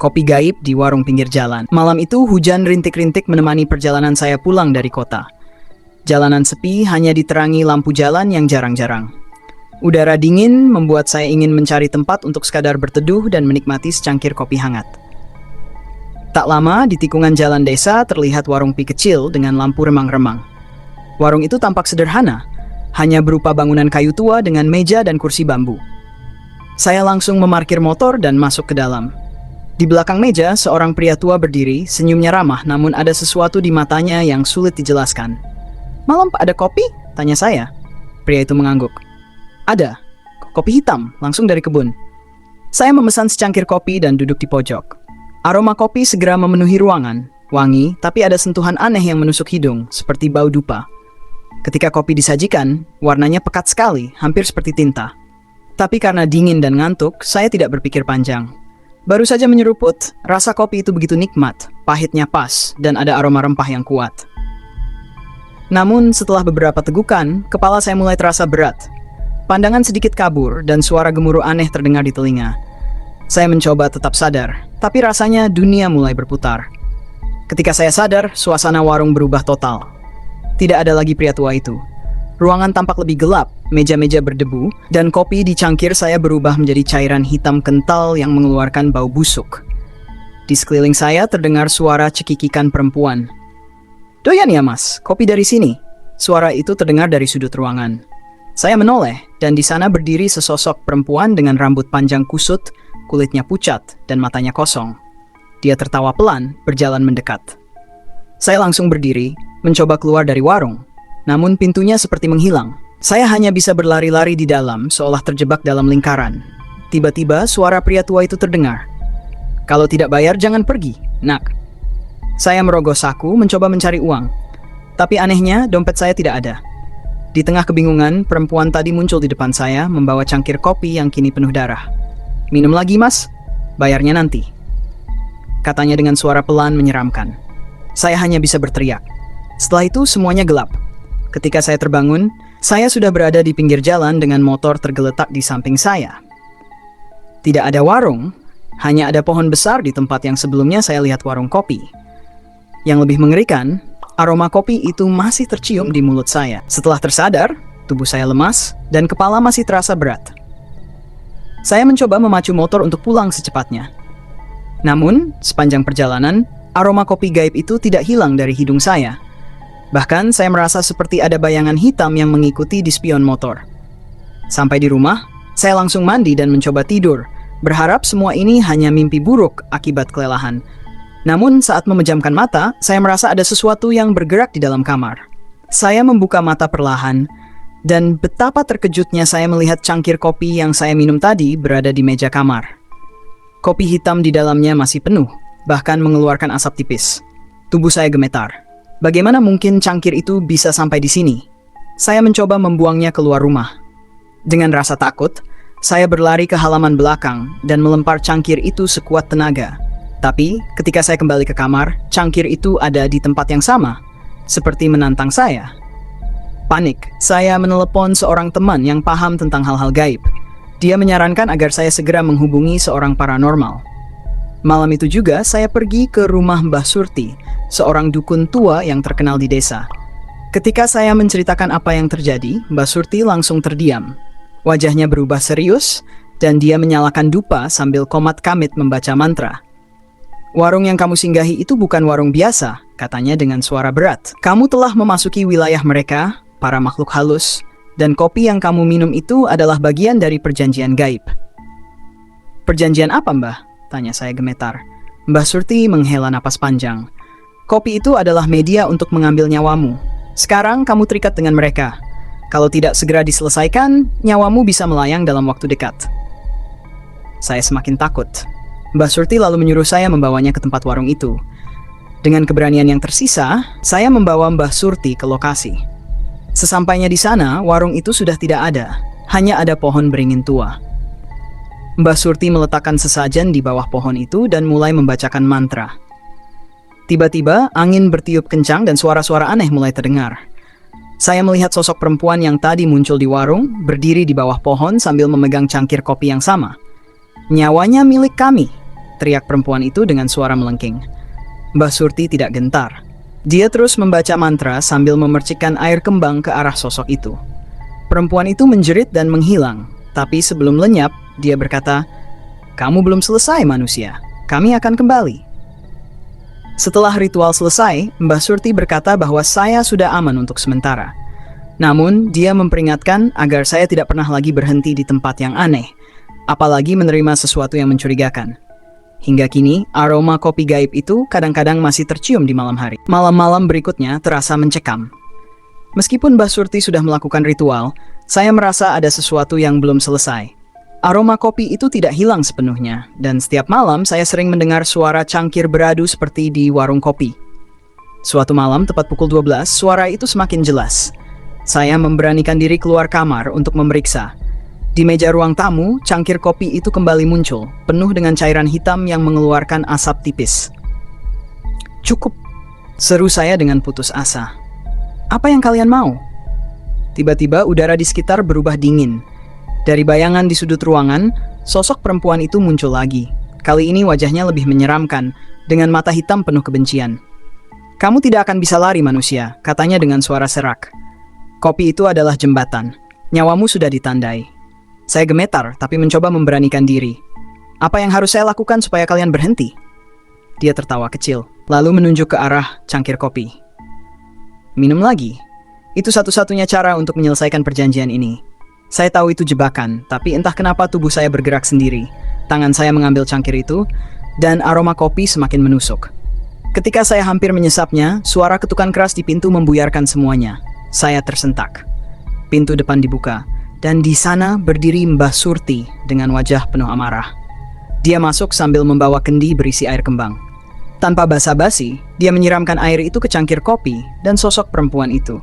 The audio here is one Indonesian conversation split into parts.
kopi gaib di warung pinggir jalan. Malam itu hujan rintik-rintik menemani perjalanan saya pulang dari kota. Jalanan sepi, hanya diterangi lampu jalan yang jarang-jarang. Udara dingin membuat saya ingin mencari tempat untuk sekadar berteduh dan menikmati secangkir kopi hangat. Tak lama, di tikungan jalan desa terlihat warung pi kecil dengan lampu remang-remang. Warung itu tampak sederhana, hanya berupa bangunan kayu tua dengan meja dan kursi bambu. Saya langsung memarkir motor dan masuk ke dalam. Di belakang meja, seorang pria tua berdiri, senyumnya ramah namun ada sesuatu di matanya yang sulit dijelaskan. "Malam Pak, ada kopi?" tanya saya. Pria itu mengangguk. "Ada, kopi hitam, langsung dari kebun." Saya memesan secangkir kopi dan duduk di pojok. Aroma kopi segera memenuhi ruangan, wangi, tapi ada sentuhan aneh yang menusuk hidung, seperti bau dupa. Ketika kopi disajikan, warnanya pekat sekali, hampir seperti tinta. Tapi karena dingin dan ngantuk, saya tidak berpikir panjang. Baru saja menyeruput, rasa kopi itu begitu nikmat, pahitnya pas, dan ada aroma rempah yang kuat. Namun setelah beberapa tegukan, kepala saya mulai terasa berat. Pandangan sedikit kabur dan suara gemuruh aneh terdengar di telinga. Saya mencoba tetap sadar, tapi rasanya dunia mulai berputar. Ketika saya sadar, suasana warung berubah total. Tidak ada lagi pria tua itu. Ruangan tampak lebih gelap, meja-meja berdebu, dan kopi di cangkir saya berubah menjadi cairan hitam kental yang mengeluarkan bau busuk. Di sekeliling saya terdengar suara cekikikan perempuan. "Doyan ya mas, kopi dari sini." Suara itu terdengar dari sudut ruangan. Saya menoleh, dan di sana berdiri sesosok perempuan dengan rambut panjang kusut, kulitnya pucat, dan matanya kosong. Dia tertawa pelan, berjalan mendekat. Saya langsung berdiri, mencoba keluar dari warung. Namun pintunya seperti menghilang. Saya hanya bisa berlari-lari di dalam, seolah terjebak dalam lingkaran. Tiba-tiba suara pria tua itu terdengar. "Kalau tidak bayar jangan pergi, nak." Saya merogoh saku, mencoba mencari uang. Tapi anehnya, dompet saya tidak ada. Di tengah kebingungan, perempuan tadi muncul di depan saya, membawa cangkir kopi yang kini penuh darah. "Minum lagi mas, bayarnya nanti," katanya dengan suara pelan menyeramkan. Saya hanya bisa berteriak. Setelah itu semuanya gelap. Ketika saya terbangun, saya sudah berada di pinggir jalan dengan motor tergeletak di samping saya. Tidak ada warung, hanya ada pohon besar di tempat yang sebelumnya saya lihat warung kopi. Yang lebih mengerikan, aroma kopi itu masih tercium di mulut saya. Setelah tersadar, tubuh saya lemas dan kepala masih terasa berat. Saya mencoba memacu motor untuk pulang secepatnya. Namun, sepanjang perjalanan, aroma kopi gaib itu tidak hilang dari hidung saya. Bahkan saya merasa seperti ada bayangan hitam yang mengikuti di spion motor. Sampai di rumah, saya langsung mandi dan mencoba tidur, berharap semua ini hanya mimpi buruk akibat kelelahan. Namun saat memejamkan mata, saya merasa ada sesuatu yang bergerak di dalam kamar. Saya membuka mata perlahan, dan betapa terkejutnya saya melihat cangkir kopi yang saya minum tadi berada di meja kamar. Kopi hitam di dalamnya masih penuh, bahkan mengeluarkan asap tipis. Tubuh saya gemetar. Bagaimana mungkin cangkir itu bisa sampai di sini? Saya mencoba membuangnya keluar rumah. Dengan rasa takut, saya berlari ke halaman belakang dan melempar cangkir itu sekuat tenaga. Tapi, ketika saya kembali ke kamar, cangkir itu ada di tempat yang sama, seperti menantang saya. Panik, saya menelepon seorang teman yang paham tentang hal-hal gaib. Dia menyarankan agar saya segera menghubungi seorang paranormal. Malam itu juga saya pergi ke rumah Mbah Surti, seorang dukun tua yang terkenal di desa. Ketika saya menceritakan apa yang terjadi, Mbah Surti langsung terdiam. Wajahnya berubah serius, dan dia menyalakan dupa sambil komat kamit membaca mantra. "Warung yang kamu singgahi itu bukan warung biasa," katanya dengan suara berat. "Kamu telah memasuki wilayah mereka, para makhluk halus, dan kopi yang kamu minum itu adalah bagian dari perjanjian gaib." "Perjanjian apa, Mbah?" tanya saya gemetar. Mbah Surti menghela napas panjang. "Kopi itu adalah media untuk mengambil nyawamu. Sekarang kamu terikat dengan mereka. Kalau tidak segera diselesaikan, nyawamu bisa melayang dalam waktu dekat." Saya semakin takut. Mbah Surti lalu menyuruh saya membawanya ke tempat warung itu. Dengan keberanian yang tersisa, saya membawa Mbah Surti ke lokasi. Sesampainya di sana, warung itu sudah tidak ada. Hanya ada pohon beringin tua. Mbah Surti meletakkan sesajen di bawah pohon itu dan mulai membacakan mantra. Tiba-tiba, angin bertiup kencang dan suara-suara aneh mulai terdengar. Saya melihat sosok perempuan yang tadi muncul di warung, berdiri di bawah pohon sambil memegang cangkir kopi yang sama. "Nyawanya milik kami," teriak perempuan itu dengan suara melengking. Mbah Surti tidak gentar. Dia terus membaca mantra sambil memercikkan air kembang ke arah sosok itu. Perempuan itu menjerit dan menghilang, tapi sebelum lenyap, dia berkata, "Kamu belum selesai manusia, kami akan kembali." Setelah ritual selesai, Mbah Surti berkata bahwa saya sudah aman untuk sementara. Namun, dia memperingatkan agar saya tidak pernah lagi berhenti di tempat yang aneh, apalagi menerima sesuatu yang mencurigakan. Hingga kini, aroma kopi gaib itu kadang-kadang masih tercium di malam hari. Malam-malam berikutnya terasa mencekam. Meskipun Mbah Surti sudah melakukan ritual, saya merasa ada sesuatu yang belum selesai. Aroma kopi itu tidak hilang sepenuhnya, dan setiap malam saya sering mendengar suara cangkir beradu seperti di warung kopi. Suatu malam, tepat pukul 12, suara itu semakin jelas. Saya memberanikan diri keluar kamar untuk memeriksa. Di meja ruang tamu, cangkir kopi itu kembali muncul, penuh dengan cairan hitam yang mengeluarkan asap tipis. "Cukup," seru saya dengan putus asa. "Apa yang kalian mau?" Tiba-tiba udara di sekitar berubah dingin. Dari bayangan di sudut ruangan, sosok perempuan itu muncul lagi. Kali ini wajahnya lebih menyeramkan, dengan mata hitam penuh kebencian. "Kamu tidak akan bisa lari manusia," katanya dengan suara serak. "Kopi itu adalah jembatan. Nyawamu sudah ditandai." Saya gemetar, tapi mencoba memberanikan diri. "Apa yang harus saya lakukan supaya kalian berhenti?" Dia tertawa kecil, lalu menunjuk ke arah cangkir kopi. "Minum lagi. Itu satu-satunya cara untuk menyelesaikan perjanjian ini." Saya tahu itu jebakan, tapi entah kenapa tubuh saya bergerak sendiri. Tangan saya mengambil cangkir itu, dan aroma kopi semakin menusuk. Ketika saya hampir menyesapnya, suara ketukan keras di pintu membuyarkan semuanya. Saya tersentak. Pintu depan dibuka. Dan di sana berdiri Mbah Surti dengan wajah penuh amarah. Dia masuk sambil membawa kendi berisi air kembang. Tanpa basa-basi, dia menyiramkan air itu ke cangkir kopi dan sosok perempuan itu.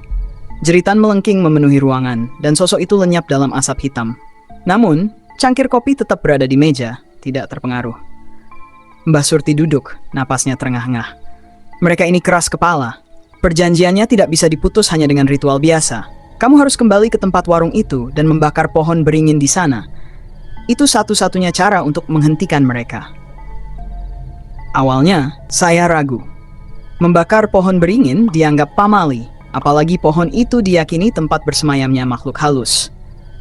Jeritan melengking memenuhi ruangan, dan sosok itu lenyap dalam asap hitam. Namun, cangkir kopi tetap berada di meja, tidak terpengaruh. Mbah Surti duduk, napasnya terengah-engah. Mereka ini keras kepala. Perjanjiannya tidak bisa diputus hanya dengan ritual biasa. Kamu harus kembali ke tempat warung itu dan membakar pohon beringin di sana. Itu satu-satunya cara untuk menghentikan mereka. Awalnya, saya ragu. Membakar pohon beringin dianggap pamali, apalagi pohon itu diyakini tempat bersemayamnya makhluk halus.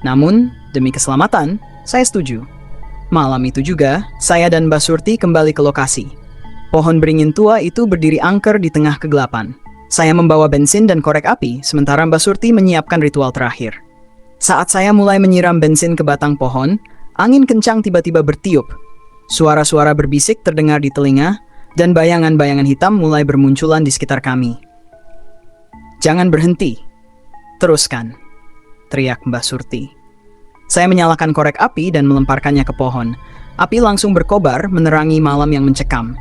Namun, demi keselamatan, saya setuju. Malam itu juga, saya dan Mbah Surti kembali ke lokasi. Pohon beringin tua itu berdiri angker di tengah kegelapan. Saya membawa bensin dan korek api, sementara Mbah Surti menyiapkan ritual terakhir. Saat saya mulai menyiram bensin ke batang pohon, angin kencang tiba-tiba bertiup. Suara-suara berbisik terdengar di telinga, dan bayangan-bayangan hitam mulai bermunculan di sekitar kami. "Jangan berhenti. Teruskan," teriak Mbah Surti. Saya menyalakan korek api dan melemparkannya ke pohon. Api langsung berkobar menerangi malam yang mencekam.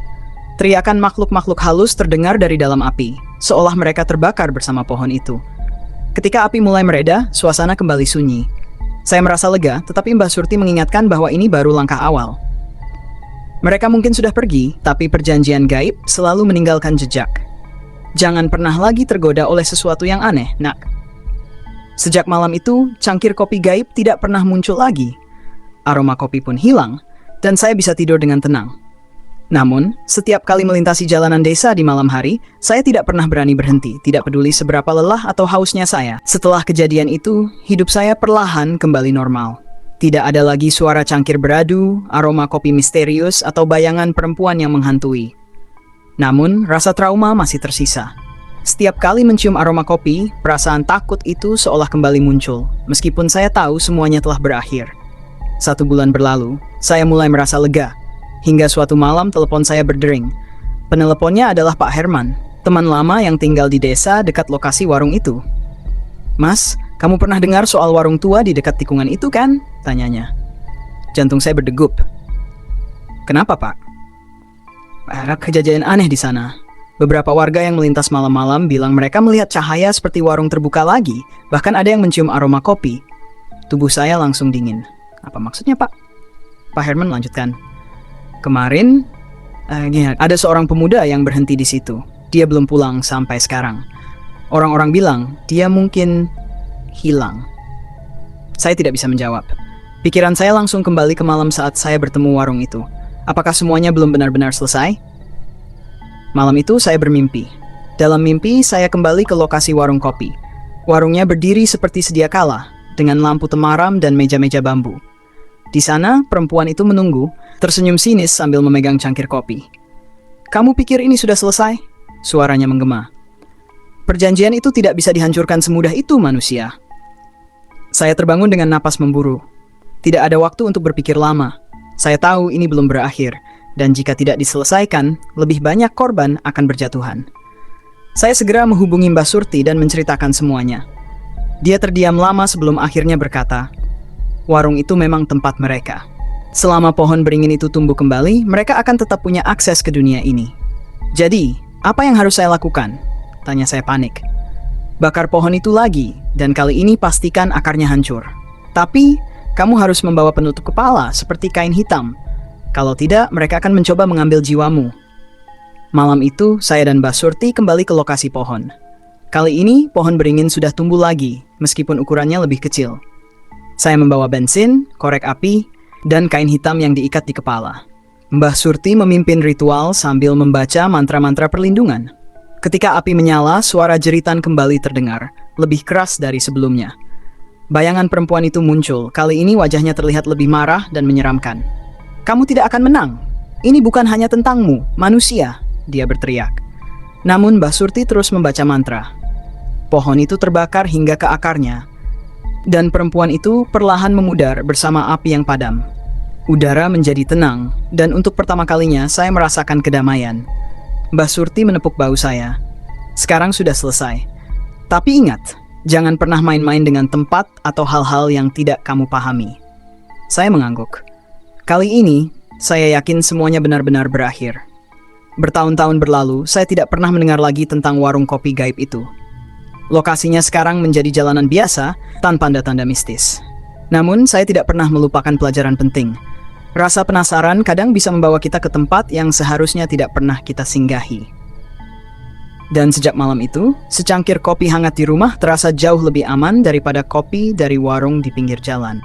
Teriakan makhluk-makhluk halus terdengar dari dalam api, seolah mereka terbakar bersama pohon itu. Ketika api mulai mereda, suasana kembali sunyi. Saya merasa lega, tetapi Mbah Surti mengingatkan bahwa ini baru langkah awal. Mereka mungkin sudah pergi, tapi perjanjian gaib selalu meninggalkan jejak. Jangan pernah lagi tergoda oleh sesuatu yang aneh, nak. Sejak malam itu, cangkir kopi gaib tidak pernah muncul lagi. Aroma kopi pun hilang, dan saya bisa tidur dengan tenang. Namun, setiap kali melintasi jalanan desa di malam hari, saya tidak pernah berani berhenti, tidak peduli seberapa lelah atau hausnya saya. Setelah kejadian itu, hidup saya perlahan kembali normal. Tidak ada lagi suara cangkir beradu, aroma kopi misterius, atau bayangan perempuan yang menghantui. Namun, rasa trauma masih tersisa. Setiap kali mencium aroma kopi, perasaan takut itu seolah kembali muncul, meskipun saya tahu semuanya telah berakhir. 1 bulan berlalu, saya mulai merasa lega. Hingga suatu malam telepon saya berdering. Peneleponnya adalah Pak Herman, teman lama yang tinggal di desa dekat lokasi warung itu. "Mas, kamu pernah dengar soal warung tua di dekat tikungan itu kan?" tanyanya. Jantung saya berdegup. "Kenapa, Pak?" "Ada kejadian aneh di sana. Beberapa warga yang melintas malam-malam bilang mereka melihat cahaya seperti warung terbuka lagi, bahkan ada yang mencium aroma kopi." Tubuh saya langsung dingin. "Apa maksudnya, Pak?" Pak Herman melanjutkan. "Kemarin, ada seorang pemuda yang berhenti di situ. Dia belum pulang sampai sekarang. Orang-orang bilang dia mungkin hilang." Saya tidak bisa menjawab. Pikiran saya langsung kembali ke malam saat saya bertemu warung itu. Apakah semuanya belum benar-benar selesai? Malam itu saya bermimpi. Dalam mimpi, saya kembali ke lokasi warung kopi. Warungnya berdiri seperti sedia kala, dengan lampu temaram dan meja-meja bambu. Di sana, perempuan itu menunggu, tersenyum sinis sambil memegang cangkir kopi. "Kamu pikir ini sudah selesai?" Suaranya menggema. "Perjanjian itu tidak bisa dihancurkan semudah itu, manusia." Saya terbangun dengan napas memburu. Tidak ada waktu untuk berpikir lama. Saya tahu ini belum berakhir, dan jika tidak diselesaikan, lebih banyak korban akan berjatuhan. Saya segera menghubungi Mbah Surti dan menceritakan semuanya. Dia terdiam lama sebelum akhirnya berkata, "Warung itu memang tempat mereka. Selama pohon beringin itu tumbuh kembali, mereka akan tetap punya akses ke dunia ini." "Jadi, apa yang harus saya lakukan?" tanya saya panik. "Bakar pohon itu lagi, dan kali ini pastikan akarnya hancur. Tapi, kamu harus membawa penutup kepala seperti kain hitam. Kalau tidak, mereka akan mencoba mengambil jiwamu." Malam itu, saya dan Mbah Surti kembali ke lokasi pohon. Kali ini, pohon beringin sudah tumbuh lagi, meskipun ukurannya lebih kecil. Saya membawa bensin, korek api, dan kain hitam yang diikat di kepala. Mbah Surti memimpin ritual sambil membaca mantra-mantra perlindungan. Ketika api menyala, suara jeritan kembali terdengar, lebih keras dari sebelumnya. Bayangan perempuan itu muncul, kali ini wajahnya terlihat lebih marah dan menyeramkan. "Kamu tidak akan menang. Ini bukan hanya tentangmu, manusia," dia berteriak. Namun Mbah Surti terus membaca mantra. Pohon itu terbakar hingga ke akarnya, dan perempuan itu perlahan memudar bersama api yang padam. Udara menjadi tenang, dan untuk pertama kalinya saya merasakan kedamaian. Mbah Surti menepuk bahu saya. "Sekarang sudah selesai. Tapi ingat, jangan pernah main-main dengan tempat atau hal-hal yang tidak kamu pahami." Saya mengangguk. Kali ini, saya yakin semuanya benar-benar berakhir. Bertahun-tahun berlalu, saya tidak pernah mendengar lagi tentang warung kopi gaib itu. Lokasinya sekarang menjadi jalanan biasa, tanpa tanda-tanda mistis. Namun, saya tidak pernah melupakan pelajaran penting. Rasa penasaran kadang bisa membawa kita ke tempat yang seharusnya tidak pernah kita singgahi. Dan sejak malam itu, secangkir kopi hangat di rumah terasa jauh lebih aman daripada kopi dari warung di pinggir jalan.